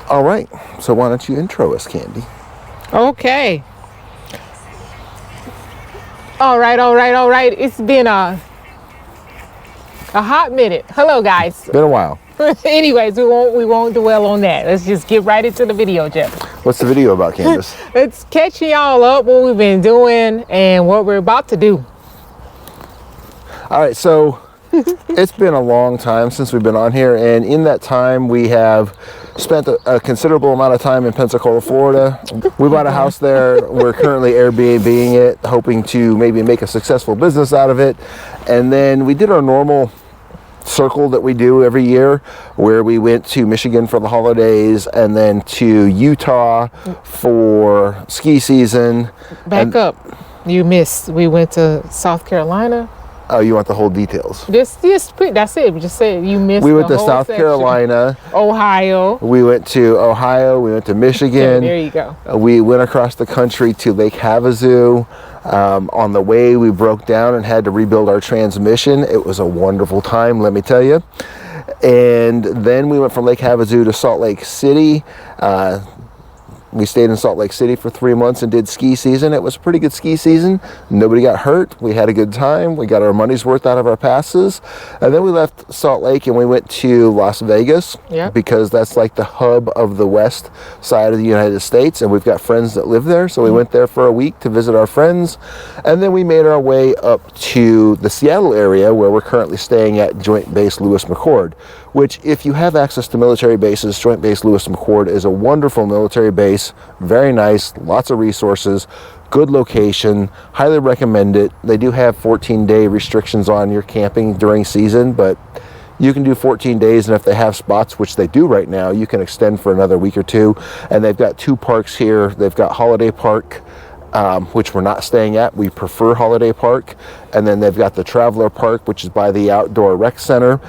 All right, so why don't you intro us, Candy? Okay. All right. It's been a hot minute. Hello, guys. Been a while. Anyways, we won't dwell on that. Let's just get right into the video, Jeff. What's the video about, Candace? It's catching y'all up what we've been doing and what we're about to do. All right, so it's been a long time since we've been on here, and in that time we have spent a considerable amount of time in Pensacola, Florida. We bought a house there. We're currently Airbnb-ing it, hoping to maybe make a successful business out of it. And then we did our normal circle that we do every year, where we went to Michigan for the holidays and then to Utah for ski season. Back up. You missed. We went to South Carolina. Oh, you want the whole details? That's it. We just said you missed. We went the to whole South section. Carolina. Ohio. We went to Ohio. We went to Michigan. There you go. We went across the country to Lake Havasu. On the way, we broke down and had to rebuild our transmission. It was a wonderful time, let me tell you. And then we went from Lake Havasu to Salt Lake City. We stayed in Salt Lake City for 3 months and did ski season. It was a pretty good ski season. Nobody got hurt. We had a good time. We got our money's worth out of our passes. And then we left Salt Lake and we went to Las Vegas, because that's like the hub of the west side of the United States. And we've got friends that live there. So we went there for a week to visit our friends. And then we made our way up to the Seattle area, where we're currently staying at Joint Base Lewis McChord, which, if you have access to military bases, Joint Base Lewis McChord is a wonderful military base. Very nice, lots of resources, good location, highly recommend it. They do have 14-day restrictions on your camping during season, but you can do 14 days, and if they have spots, which they do right now, you can extend for another week or two. And they've got 2 parks here. They've got Holiday Park, which we're not staying at. We prefer Holiday Park. And then they've got the Traveler Park, which is by the Outdoor Rec Center.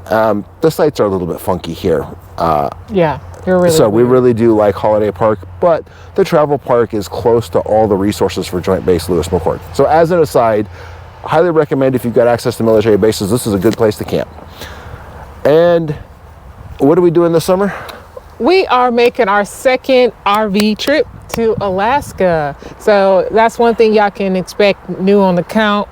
The sites are a little bit funky here. We really do like Holiday Park, but the Travel Park is close to all the resources for Joint Base Lewis McChord. So as an aside, highly recommend, if you've got access to military bases, this is a good place to camp. And what are we doing this summer? We are making our second RV trip to Alaska. So that's one thing y'all can expect new on the channel.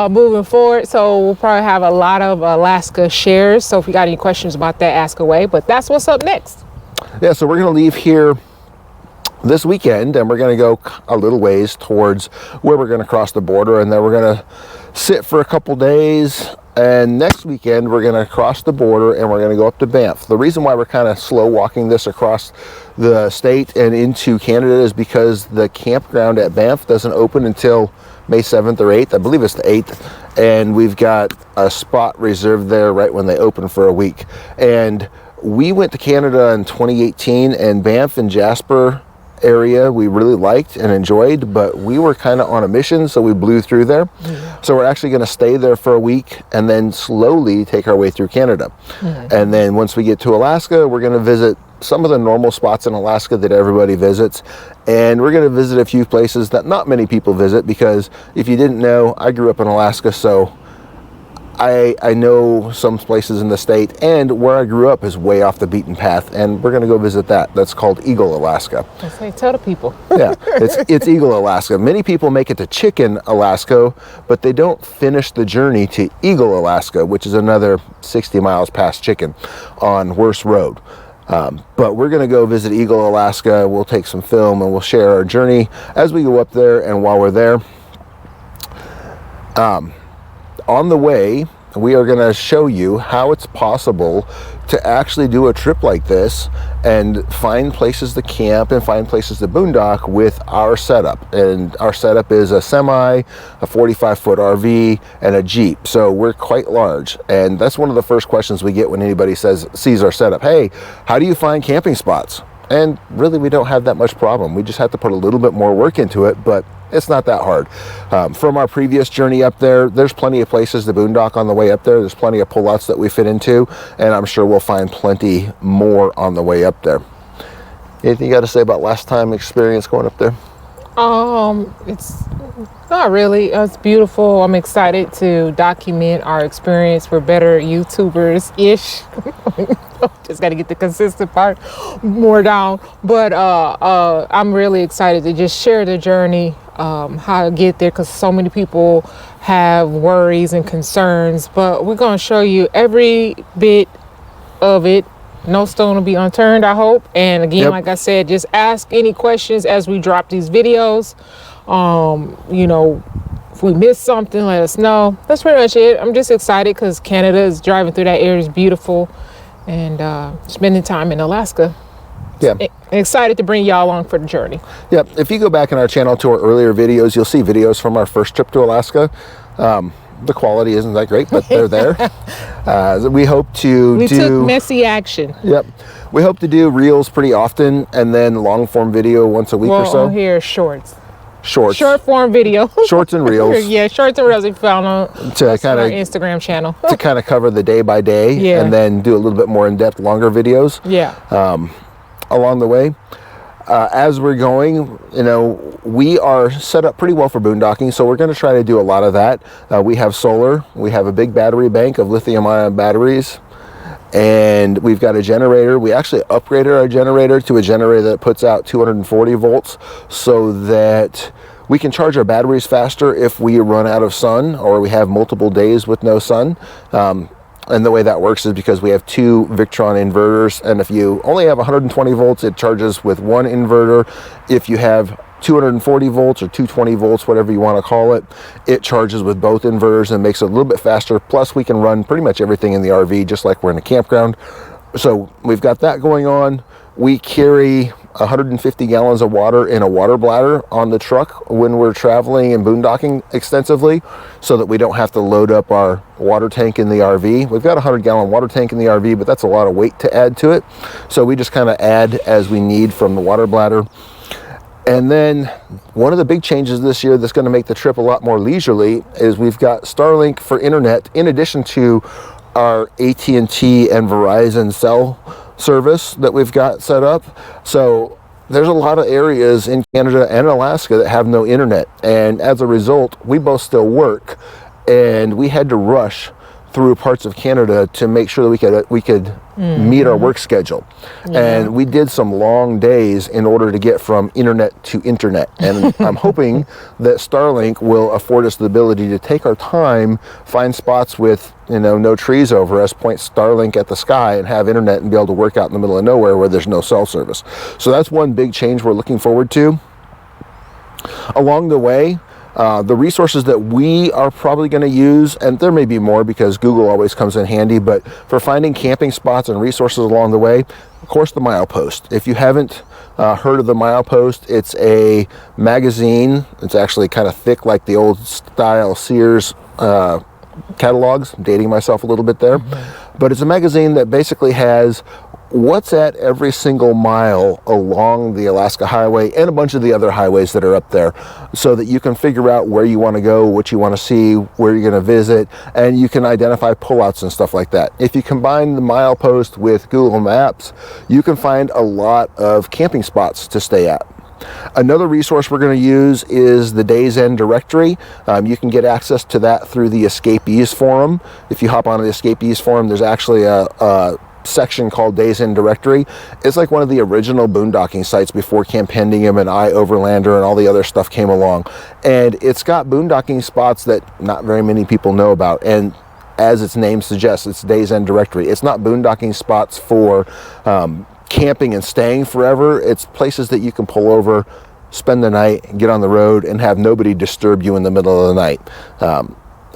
Moving forward, so we'll probably have a lot of Alaska shares. So if you got any questions about that, ask away. But that's what's up next. Yeah, so we're going to leave here this weekend, and we're going to go a little ways towards where we're going to cross the border, and then we're going to sit for a couple days. And next weekend, we're going to cross the border and we're going to go up to Banff. The reason why we're kind of slow walking this across the state and into Canada is because the campground at Banff doesn't open until May 7th or 8th. I believe it's the 8th. And we've got a spot reserved there right when they open for a week. And we went to Canada in 2018, and Banff and Jasper area we really liked and enjoyed, but we were kind of on a mission, so we blew through there. So we're actually going to stay there for a week and then slowly take our way through Canada. And then once we get to Alaska, we're going to visit some of the normal spots in Alaska that everybody visits, and we're going to visit a few places that not many people visit, because if you didn't know, I grew up in Alaska, so I know some places in the state, and where I grew up is way off the beaten path, and we're going to go visit that. That's called Eagle, Alaska. That's what I tell the people. Yeah, it's Eagle, Alaska. Many people make it to Chicken, Alaska, but they don't finish the journey to Eagle, Alaska, which is another 60 miles past Chicken on Worst Road. But we're going to go visit Eagle, Alaska. We'll take some film and we'll share our journey as we go up there, and while we're there. On the way, we are going to show you how it's possible to actually do a trip like this and find places to camp and find places to boondock with our setup. And our setup is a semi, a 45-foot RV, and a Jeep. So we're quite large. And that's one of the first questions we get when anybody sees our setup. Hey, how do you find camping spots? And really, we don't have that much problem. We just have to put a little bit more work into it, but it's not that hard. From our previous journey up there, there's plenty of places to boondock on the way up there. There's plenty of pullouts that we fit into, and I'm sure we'll find plenty more on the way up there. Anything you got to say about last time experience going up there? It's not really. It's beautiful. I'm excited to document our experience. We're better YouTubers-ish. Just got to get the consistent part more down. But I'm really excited to just share the journey, how to get there, because so many people have worries and concerns. But we're going to show you every bit of it. No stone will be unturned, I hope. And again, like I said, just ask any questions as we drop these videos. You know, if we missed something, let us know. That's pretty much it. I'm just excited because Canada is driving through that area is beautiful, and spending time in Alaska. Yeah. Excited to bring y'all along for the journey. Yep. If you go back in our channel to our earlier videos, you'll see videos from our first trip to Alaska. The quality isn't that great, but they're there. We hope to We took messy action. Yep. We hope to do reels pretty often, and then long form video once a week or so. Well, here shorts. Shorts. Short form video. Shorts and reels. Yeah, shorts and reels we found on to kind our of Instagram channel. to kind of cover the day by day, and then do a little bit more in depth, longer videos. Yeah. Along the way. As we're going, you know, we are set up pretty well for boondocking, so we're going to try to do a lot of that. We have solar, we have a big battery bank of lithium-ion batteries, and we've got a generator. We actually upgraded our generator to a generator that puts out 240 volts so that we can charge our batteries faster if we run out of sun or we have multiple days with no sun. And the way that works is because we have two Victron inverters, and if you only have 120 volts, it charges with one inverter. If you have 240 volts or 220 volts, whatever you want to call it, it charges with both inverters and makes it a little bit faster. Plus, we can run pretty much everything in the RV just like we're in a campground. So we've got that going on. We carry 150 gallons of water in a water bladder on the truck when we're traveling and boondocking extensively, so that we don't have to load up our water tank in the RV. We've got a 100-gallon water tank in the RV, but that's a lot of weight to add to it. So we just kind of add as we need from the water bladder. And then one of the big changes this year that's going to make the trip a lot more leisurely is we've got Starlink for internet in addition to our AT&T and Verizon cell service that we've got set up. So there's a lot of areas in Canada and Alaska that have no internet, and as a result we both still work, and we had to rush through parts of Canada to make sure that we could meet our work schedule. And we did some long days in order to get from internet to internet, and I'm hoping that Starlink will afford us the ability to take our time, find spots with, you know, no trees over us, point Starlink at the sky and have internet and be able to work out in the middle of nowhere where there's no cell service. So that's one big change we're looking forward to. Along the way, the resources that we are probably going to use, and there may be more because Google always comes in handy, but for finding camping spots and resources along the way, of course, the Milepost. If you haven't heard of the Milepost, it's a magazine. It's actually kind of thick like the old style Sears catalogs. I'm dating myself a little bit there. But it's a magazine that basically has what's at every single mile along the Alaska Highway and a bunch of the other highways that are up there, so that you can figure out where you want to go, what you want to see, where you're going to visit, and you can identify pullouts and stuff like that. If you combine the Milepost with Google Maps, you can find a lot of camping spots to stay at. Another resource we're going to use is the Days End directory. You can get access to that through the Escapees forum. If you hop on the Escapees forum, there's actually a section called Days End Directory. It's like one of the original boondocking sites before Campendium and iOverlander and all the other stuff came along. And it's got boondocking spots that not very many people know about. And as its name suggests, it's Days End Directory. It's not boondocking spots for camping and staying forever. It's places that you can pull over, spend the night, get on the road, and have nobody disturb you in the middle of the night.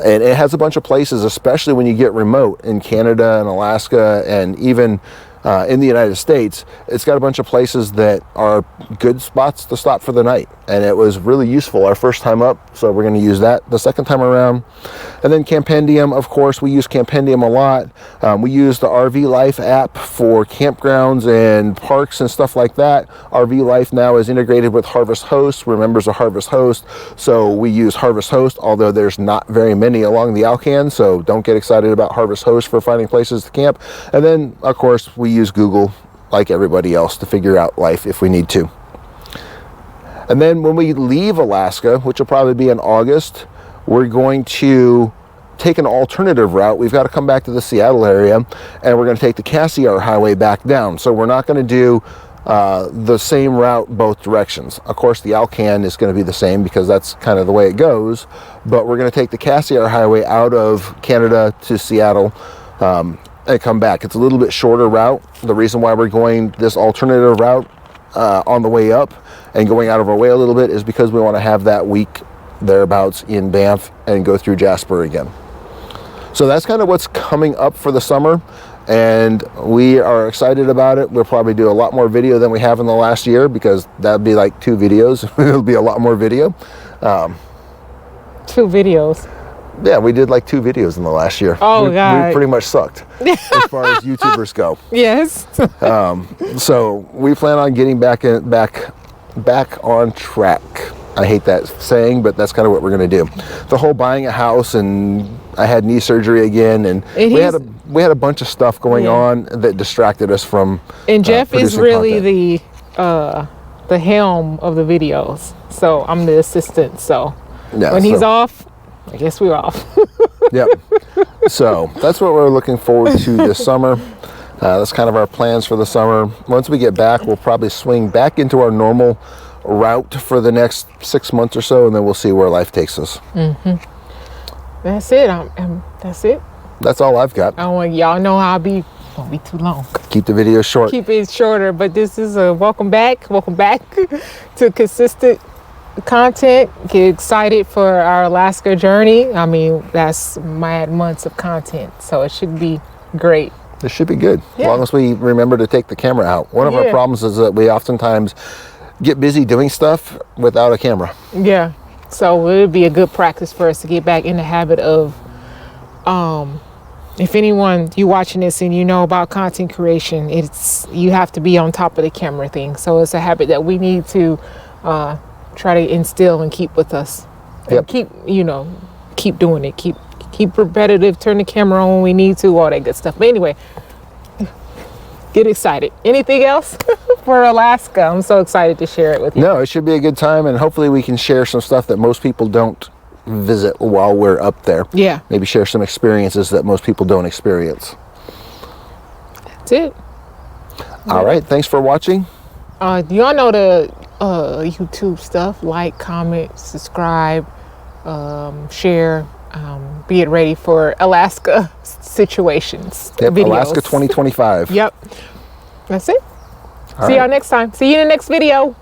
And it has a bunch of places, especially when you get remote in Canada and Alaska and even in the United States. It's got a bunch of places that are good spots to stop for the night. And it was really useful our first time up, so we're going to use that the second time around. And then Campendium, of course, we use Campendium a lot. We use the RV Life app for campgrounds and parks and stuff like that. RV Life now is integrated with Harvest Host. We're members of Harvest Host, so we use Harvest Host, although there's not very many along the Alcan, so don't get excited about Harvest Host for finding places to camp. And then, of course, we use Google, like everybody else, to figure out life if we need to. And then when we leave Alaska, which will probably be in August, we're going to take an alternative route. We've got to come back to the Seattle area, and we're going to take the Cassiar Highway back down. So we're not going to do the same route both directions. Of course, the Alcan is going to be the same because that's kind of the way it goes, but we're going to take the Cassiar Highway out of Canada to Seattle and come back. It's a little bit shorter route. The reason why we're going this alternative route on the way up and going out of our way a little bit is because we want to have that week thereabouts in Banff and go through Jasper again. So that's kind of what's coming up for the summer, and we are excited about it. We'll probably do a lot more video than we have in the last year, because that'd be like 2 videos. It'll be a lot more video. 2 videos. Yeah, we did like 2 videos in the last year. Oh, God. We pretty much sucked as far as YouTubers go. Yes. So we plan on getting back on track. I hate that saying, but that's kind of what we're going to do. The whole buying a house, and I had knee surgery again, and we had a bunch of stuff going on that distracted us from. And Jeff is really content. the helm of the videos, so I'm the assistant. So yeah, when he's off, I guess we're off. Yep. So that's what we're looking forward to this summer. That's kind of our plans for the summer. Once we get back, we'll probably swing back into our normal route for the next 6 months or so, and then we'll see where life takes us. That's it. That's it. That's all I've got. I want y'all know I'll be won't be too long. Keep the video short. Keep it shorter, but this is a welcome back to consistent content. Get excited for our Alaska journey. I mean, that's mad months of content, so it should be great. It should be good, as long as we remember to take the camera out. One of our problems is that we oftentimes get busy doing stuff without a camera. Yeah. So it would be a good practice for us to get back in the habit of, if anyone, you watching this and you know about content creation, you have to be on top of the camera thing. So it's a habit that we need to try to instill and keep with us. And keep doing it. Keep repetitive, turn the camera on when we need to, all that good stuff. But anyway, get excited. Anything else for Alaska? I'm so excited to share it with you. No, it should be a good time, and hopefully we can share some stuff that most people don't visit while we're up there. Yeah. Maybe share some experiences that most people don't experience. That's it. All right. Thanks for watching. Y'all know the YouTube stuff. Like, comment, subscribe, share. Be it ready for Alaska situations. Yep, videos. Alaska 2025. Yep. That's it. See y'all next time. See you in the next video.